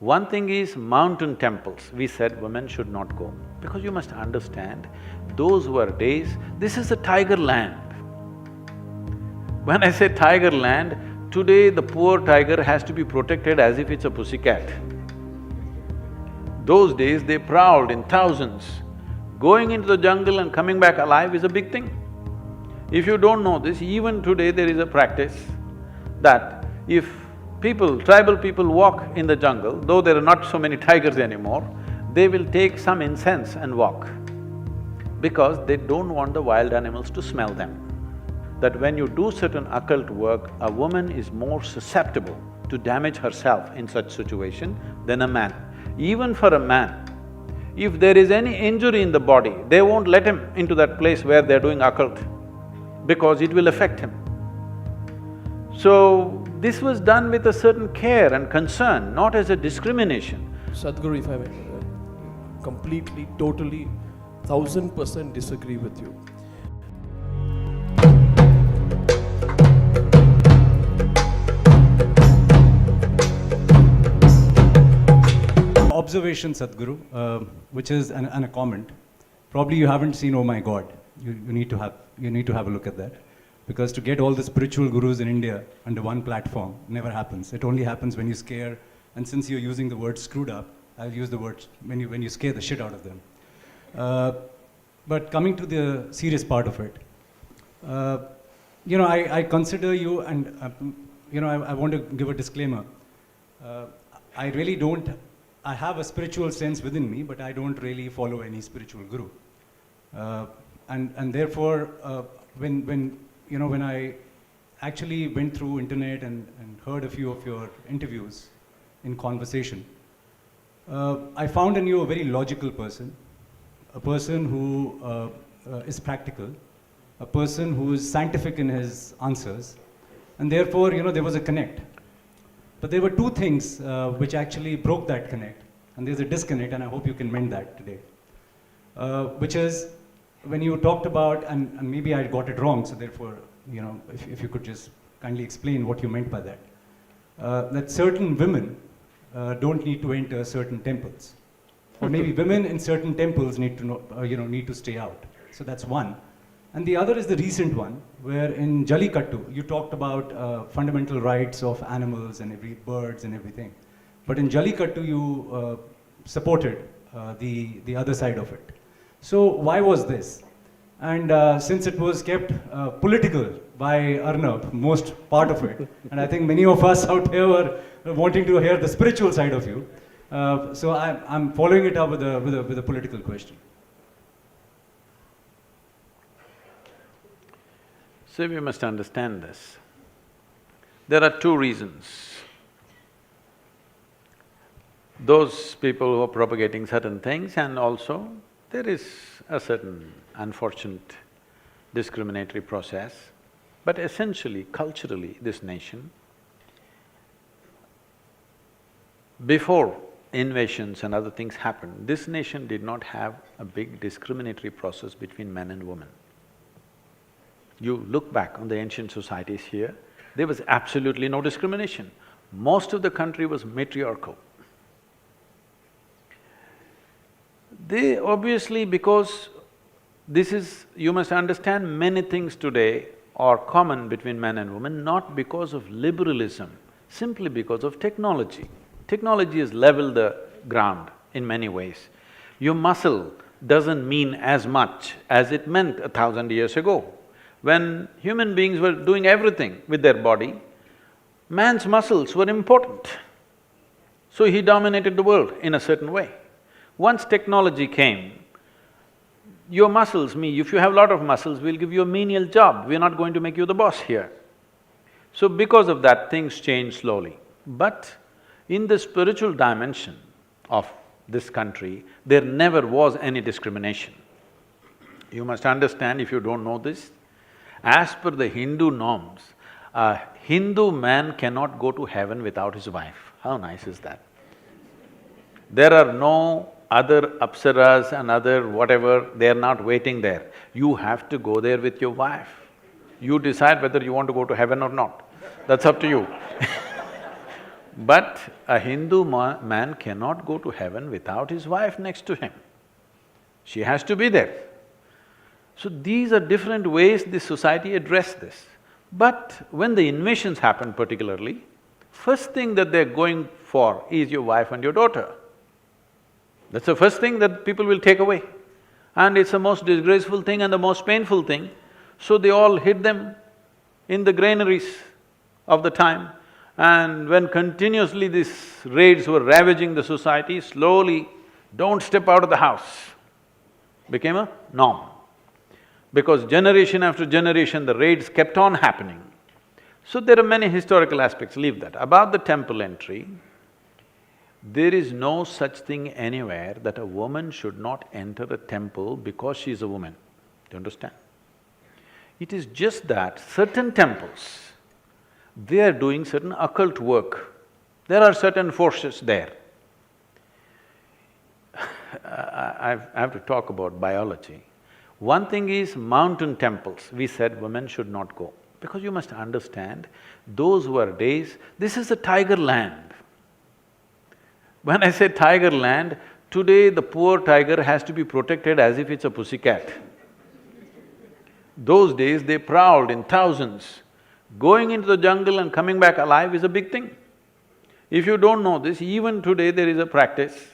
One thing is mountain temples, we said women should not go, because you must understand, those were days, this is a tiger land. When I say tiger land, today the poor tiger has to be protected as if it's a pussycat. Those days they prowled in thousands. Going into the jungle and coming back alive is a big thing. If you don't know this, even today there is a practice that if tribal people walk in the jungle, though there are not so many tigers anymore, they will take some incense and walk because they don't want the wild animals to smell them. That when you do certain occult work, a woman is more susceptible to damage herself in such situation than a man. Even for a man, if there is any injury in the body, they won't let him into that place where they're doing occult because it will affect him. So, this was done with a certain care and concern, not as a discrimination. Sadhguru, if I may, completely, totally, 1000% disagree with you. Observation, Sadhguru, which is a comment. Probably you haven't seen Oh My God. You need to have a look at that. Because to get all the spiritual gurus in India under one platform never happens. It only happens when you scare, and since you're using the word screwed up, I'll use the word when you scare the shit out of them. But coming to the serious part of it, I consider you, and I want to give a disclaimer. I really don't. I have a spiritual sense within me, but I don't really follow any spiritual guru. And therefore, when I actually went through internet and heard a few of your interviews in conversation, I found in you a very logical person, a person who is practical, a person who is scientific in his answers, and therefore, there was a connect. But there were two things which actually broke that connect, and there's a disconnect, and I hope you can mend that today. Which is, when you talked about, and maybe I got it wrong, so therefore, if you could just kindly explain what you meant by that. That certain women don't need to enter certain temples. Or maybe women in certain temples need to stay out. So that's one. And the other is the recent one, where in Jallikattu, you talked about fundamental rights of animals and birds and everything. But in Jallikattu, you supported the other side of it. So why was this? And since it was kept political by Arnab, most part of it, and I think many of us out here were wanting to hear the spiritual side of you, so I'm following it up with a political question. So we must understand this. There are two reasons. Those people who are propagating certain things, and also there is a certain unfortunate discriminatory process, but essentially, culturally, this nation, before invasions and other things happened, this nation did not have a big discriminatory process between men and women. You look back on the ancient societies here, there was absolutely no discrimination. Most of the country was matriarchal. They obviously, because this is… you must understand, many things today are common between men and women, not because of liberalism, simply because of technology. Technology has leveled the ground in many ways. Your muscle doesn't mean as much as it meant 1,000 years ago. When human beings were doing everything with their body, man's muscles were important. So he dominated the world in a certain way. Once technology came, your muscles, if you have a lot of muscles, we'll give you a menial job, we're not going to make you the boss here. So because of that, things changed slowly. But in the spiritual dimension of this country, there never was any discrimination. You must understand, if you don't know this, as per the Hindu norms, a Hindu man cannot go to heaven without his wife. How nice is that? There are no other apsaras and other whatever, they're not waiting there. You have to go there with your wife. You decide whether you want to go to heaven or not, that's up to you. But a Hindu man cannot go to heaven without his wife next to him. She has to be there. So these are different ways this society addressed this. But when the invasions happen particularly, first thing that they're going for is your wife and your daughter. That's the first thing that people will take away. And it's the most disgraceful thing and the most painful thing. So they all hid them in the granaries of the time. And when continuously these raids were ravaging the society, slowly, don't step out of the house became a norm. Because generation after generation, the raids kept on happening. So there are many historical aspects, leave that. About the temple entry, there is no such thing anywhere that a woman should not enter a temple because she is a woman. Do you understand? It is just that certain temples, they are doing certain occult work. There are certain forces there. I have to talk about biology. One thing is mountain temples, we said women should not go. Because you must understand, those were days, this is a tiger land. When I say tiger land, today the poor tiger has to be protected as if it's a pussycat. Those days they prowled in thousands. Going into the jungle and coming back alive is a big thing. If you don't know this, even today there is a practice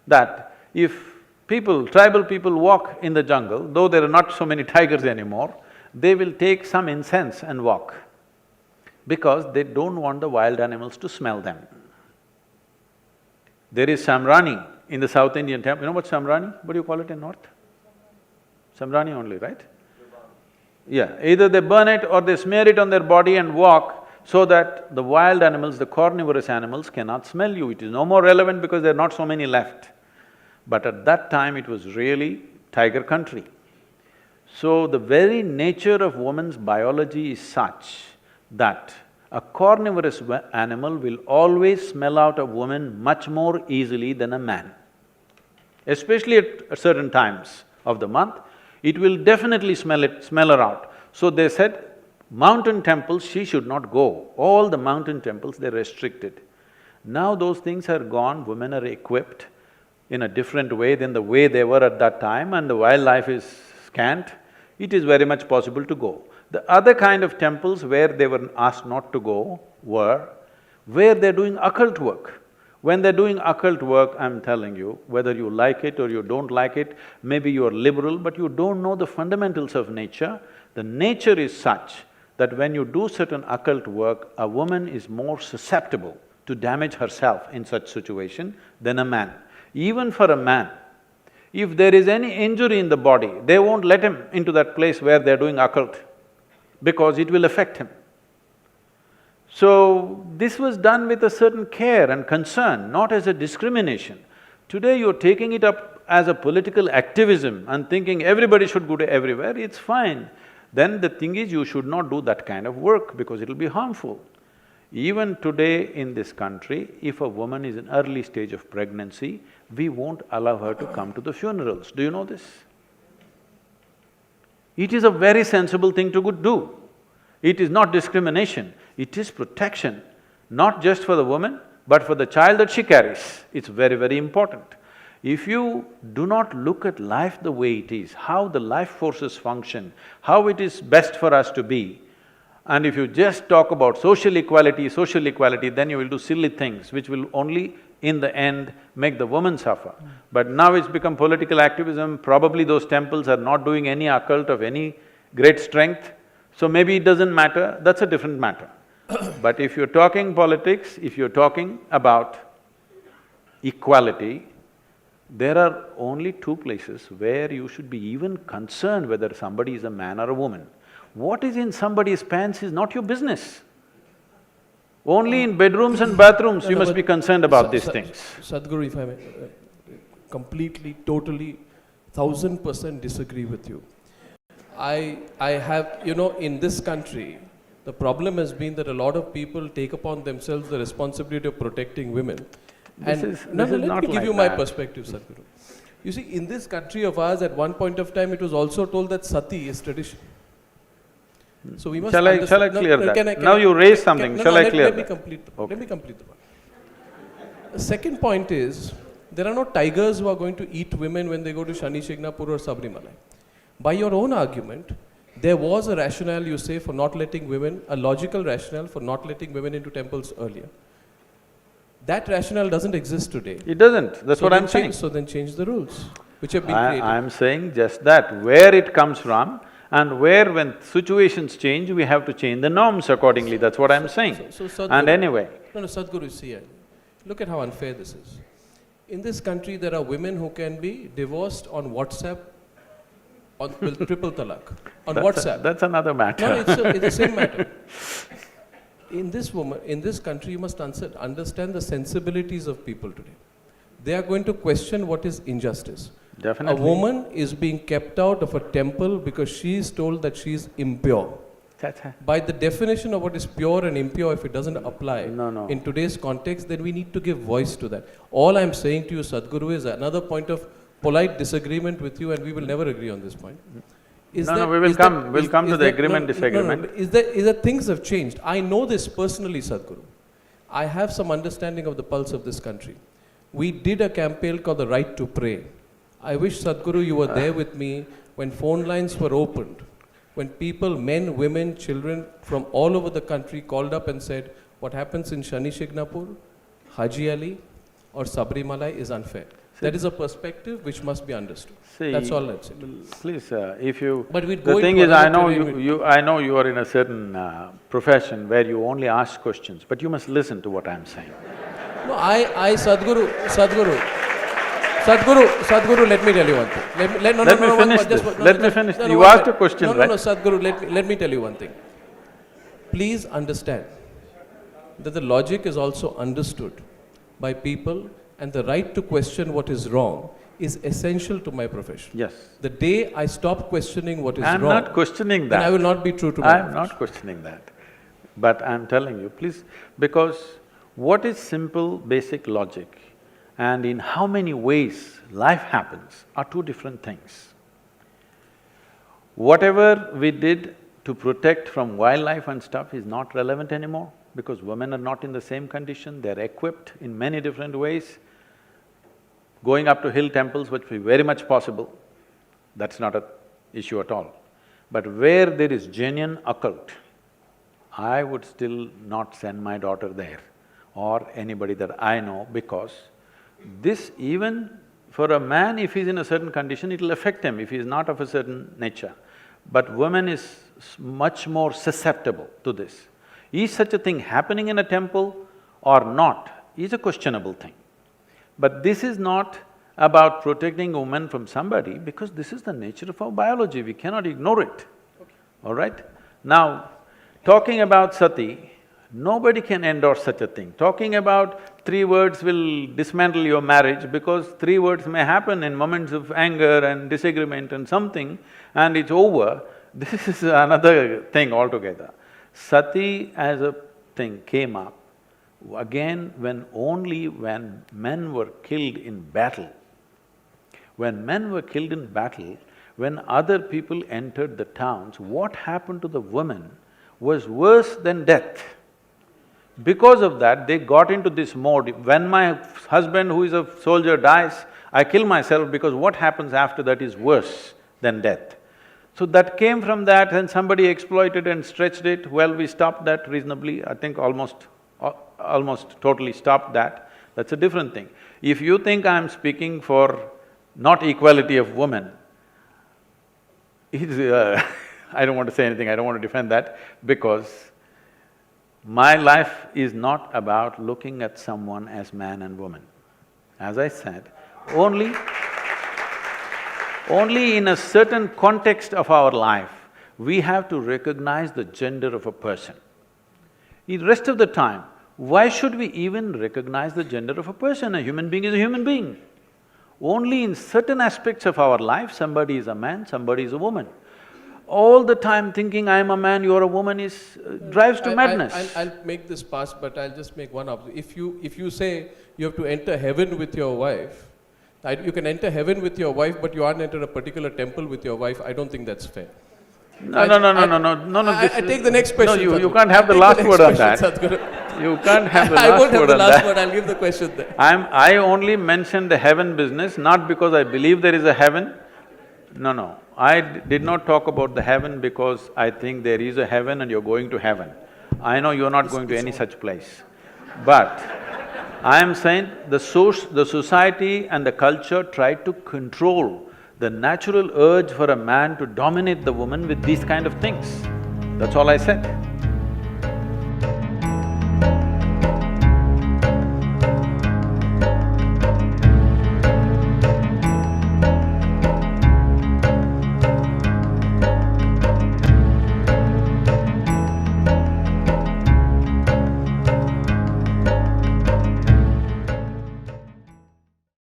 that if tribal people walk in the jungle, though there are not so many tigers anymore, they will take some incense and walk because they don't want the wild animals to smell them. There is Samrani in the South Indian temple. You know what Samrani? What do you call it in North? Samrani only, right? Yeah, either they burn it or they smear it on their body and walk so that the wild animals, the carnivorous animals cannot smell you. It is no more relevant because there are not so many left. But at that time it was really tiger country. So the very nature of woman's biology is such that a carnivorous animal will always smell out a woman much more easily than a man. Especially at certain times of the month, it will definitely smell her out. So they said, mountain temples she should not go. All the mountain temples, they're restricted. Now those things are gone, women are equipped in a different way than the way they were at that time, and the wildlife is scant, it is very much possible to go. The other kind of temples where they were asked not to go were where they're doing occult work. When they're doing occult work, I'm telling you, whether you like it or you don't like it, maybe you're liberal, but you don't know the fundamentals of nature. The nature is such that when you do certain occult work, a woman is more susceptible to damage herself in such situation than a man. Even for a man, if there is any injury in the body, they won't let him into that place where they're doing occult because it will affect him. So, this was done with a certain care and concern, not as a discrimination. Today you're taking it up as a political activism and thinking everybody should go to everywhere, it's fine. Then the thing is, you should not do that kind of work because it'll be harmful. Even today in this country, if a woman is in early stage of pregnancy, we won't allow her to come to the funerals. Do you know this? It is a very sensible thing to do. It is not discrimination, it is protection, not just for the woman, but for the child that she carries. It's very, very important. If you do not look at life the way it is, how the life forces function, how it is best for us to be, and if you just talk about social equality, then you will do silly things which will only, in the end, make the woman suffer. But now it's become political activism, probably those temples are not doing any occult of any great strength, so maybe it doesn't matter, that's a different matter. But if you're talking politics, if you're talking about equality, there are only two places where you should be even concerned whether somebody is a man or a woman. What is in somebody's pants is not your business. Only in bedrooms and bathrooms you must be concerned about these things. Sadhguru, if I may, completely, totally, 1000% disagree with you. I have… in this country, the problem has been that a lot of people take upon themselves the responsibility of protecting women. Let me give you my perspective, Sadhguru. You see, in this country of ours, at one point of time, it was also told that sati is tradition. So we must… Shall I clear that? Now you raise something, shall I clear that? Let me complete the one. The second point is, there are no tigers who are going to eat women when they go to Shani Shignapur or Sabrimala. By your own argument, there was a rationale, you say, for not letting women, a logical rationale for not letting women into temples earlier. That rationale doesn't exist today. It doesn't, that's what I'm saying. So then change the rules, which have been created. I'm saying just that, where it comes from and where when situations change, we have to change the norms accordingly, that's what I'm saying. Sadhguru, And anyway… No, Sadhguru, see, look at how unfair this is. In this country, there are women who can be divorced on WhatsApp with triple talaq, on WhatsApp. That's another matter. No, it's the same matter. In this country, you must understand the sensibilities of people today. They are going to question what is injustice. Definitely. A woman is being kept out of a temple because she is told that she is impure. By the definition of what is pure and impure, if it doesn't apply in today's context, then we need to give voice to that. All I'm saying to you, Sadhguru, is another point of polite disagreement with you, and we will never agree on this point. We'll come to the agreement, disagreement. Is that things have changed. I know this personally, Sadhguru. I have some understanding of the pulse of this country. We did a campaign called the Right to Pray. I wish, Sadhguru, you were there with me when phone lines were opened, when people, men, women, children from all over the country called up and said, what happens in Shani Shignapur, Haji Ali or Sabrimala is unfair. That is a perspective which must be understood. That's all I'd say. Please, if you… But we'd the go thing into is, I another know you are in a certain profession where you only ask questions, but you must listen to what I'm saying. No, Sadhguru, let me tell you one thing. Let me finish. You asked a question, right? No, Sadhguru, let me tell you one thing. Please understand that the logic is also understood by people, and the right to question what is wrong is essential to my profession. Yes. The day I stop questioning what is wrong… I'm not questioning that. Then I will not be true to my I'm profession. not questioning that. But I'm telling you, please, because what is simple, basic logic and in how many ways life happens are two different things. Whatever we did to protect from wildlife and stuff is not relevant anymore because women are not in the same condition, they're equipped in many different ways. Going up to hill temples would be very much possible, that's not an issue at all. But where there is genuine occult, I would still not send my daughter there or anybody that I know, because this, even for a man, if he's in a certain condition, it'll affect him if he's not of a certain nature. But woman is much more susceptible to this. Is such a thing happening in a temple or not is a questionable thing. But this is not about protecting women from somebody, because this is the nature of our biology, we cannot ignore it, all right? Now, talking about sati, nobody can endorse such a thing. Talking about 3 words will dismantle your marriage because 3 words may happen in moments of anger and disagreement and something and it's over, this is another thing altogether. Sati as a thing came up again only when men were killed in battle. When men were killed in battle, when other people entered the towns, what happened to the women was worse than death. Because of that, they got into this mode, when my husband who is a soldier dies, I kill myself because what happens after that is worse than death. So that came from that and somebody exploited and stretched it, well, we stopped that reasonably, I think almost totally stopped that, that's a different thing. If you think I'm speaking for not equality of women, I don't want to say anything, I don't want to defend that, because my life is not about looking at someone as man and woman. As I said, only in a certain context of our life, we have to recognize the gender of a person. In the rest of the time, why should we even recognize the gender of a person? A human being is a human being. Only in certain aspects of our life, somebody is a man, somebody is a woman. All the time thinking, I am a man, you are a woman drives to madness. I'll make this pass, but I'll just make one observation. If you say you have to enter heaven with your wife, you can enter heaven with your wife, but you aren't enter a particular temple with your wife, I don't think that's fair. No, I take the next question. No, you can't have the last word on that. Sadhguru. You can't have the I last won't have word the on last that. word, I'll give the question there. I only mentioned the heaven business, not because I believe there is a heaven. No. Did not talk about the heaven because I think there is a heaven and you're going to heaven. I know you're not going to any such place. But I am saying the society and the culture try to control the natural urge for a man to dominate the woman with these kind of things. That's all I said.